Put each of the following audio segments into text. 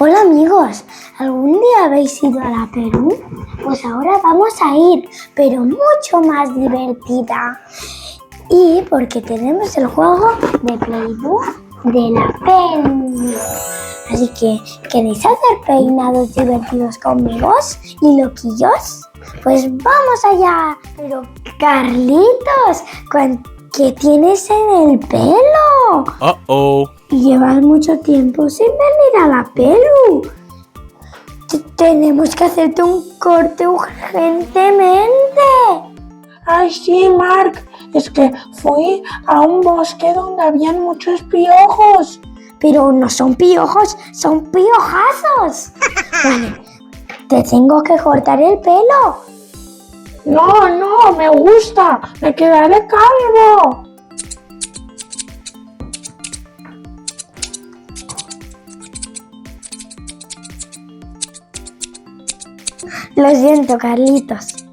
Hola amigos, ¿algún día habéis ido a la Perú? Pues ahora vamos a ir, pero mucho más divertida. Y porque tenemos el juego de Playbook de la Perú. Así que, ¿queréis hacer peinados divertidos conmigo y loquillos? Pues vamos allá. Pero Carlitos, ¿qué tienes en el pelo? Llevas mucho tiempo sin venir a la Perú. Tenemos que hacerte un corte urgentemente. Ay, sí, Marc, es que fui a un bosque donde habían muchos piojos. Pero no son piojos, son piojazos. Vale, te tengo que cortar el pelo. No, me gusta, me quedaré calvo. Lo siento, Carlitos.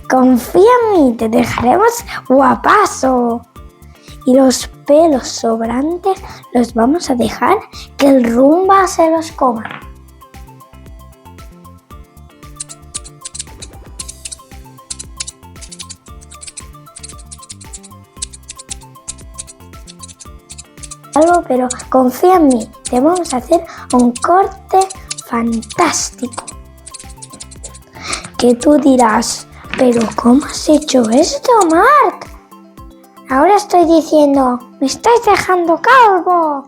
Confía en mí, te dejaremos guapazo. Y los pelos sobrantes los vamos a dejar que el Rumba se los coma. Pero confía en mí, te vamos a hacer un corte fantástico. Que tú dirás, ¿pero cómo has hecho esto, Marc? Ahora estoy diciendo, me estáis dejando calvo.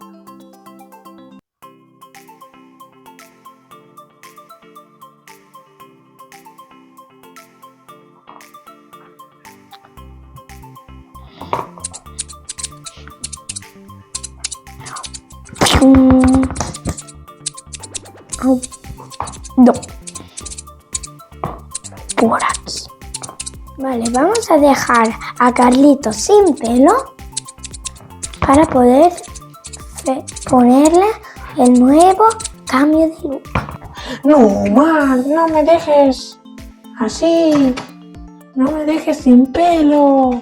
No. Por aquí. Vale, vamos a dejar a Carlitos sin pelo para poder ponerle el nuevo cambio de look. No, Marc, no me dejes así. No me dejes sin pelo.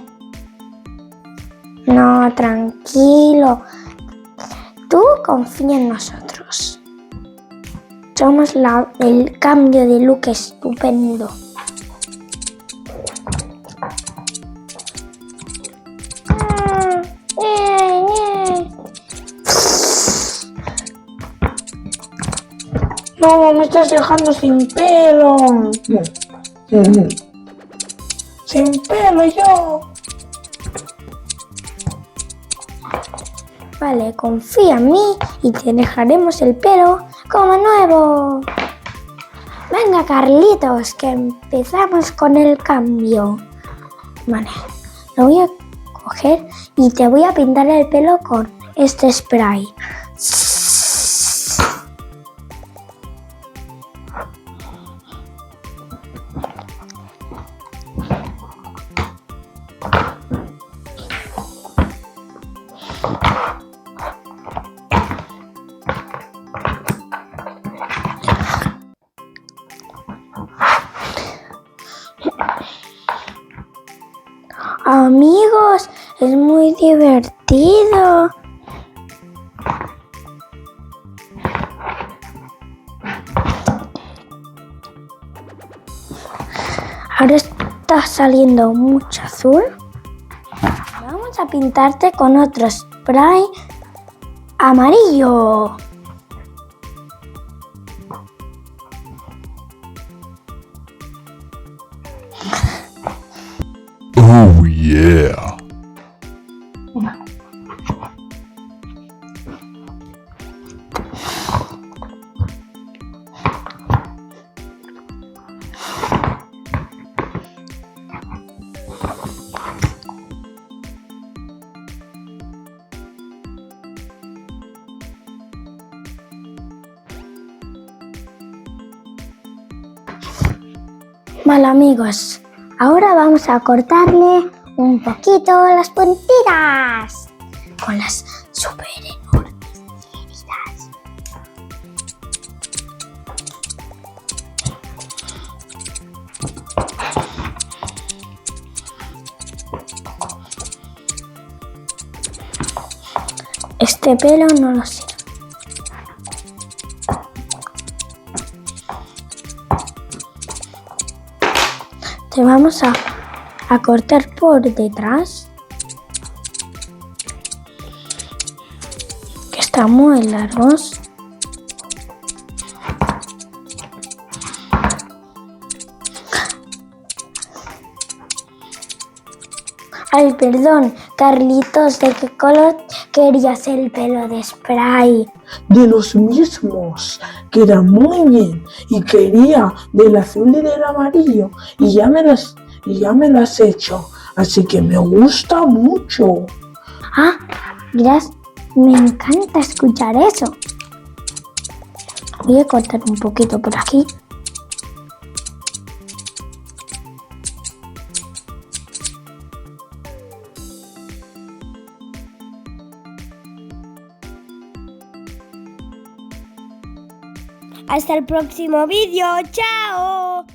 No, tranquilo. Tú confía en nosotros. Somos el cambio de look estupendo. No, me estás dejando sin pelo. Sin pelo yo. Vale, confía en mí y te dejaremos el pelo como nuevo. Venga, Carlitos, que empezamos con el cambio. Vale, lo voy a coger y te voy a pintar el pelo con este spray. Amigos, es muy divertido. Ahora está saliendo mucho azul. Vamos a pintarte con otro spray amarillo. Oh yeah. Vale, amigos, ahora vamos a cortarle un poquito las puntitas con las super enormes tijeras. Este pelo no lo sé. Te vamos a cortar por detrás, que están muy largos. Ay, perdón, Carlitos, ¿de qué color querías el pelo de spray? De los mismos, queda muy bien y quería del azul y del amarillo y ya me lo has hecho, así que me gusta mucho. Ah, gracias. Me encanta escuchar eso. Voy a cortar un poquito por aquí. Hasta el próximo vídeo. ¡Chao!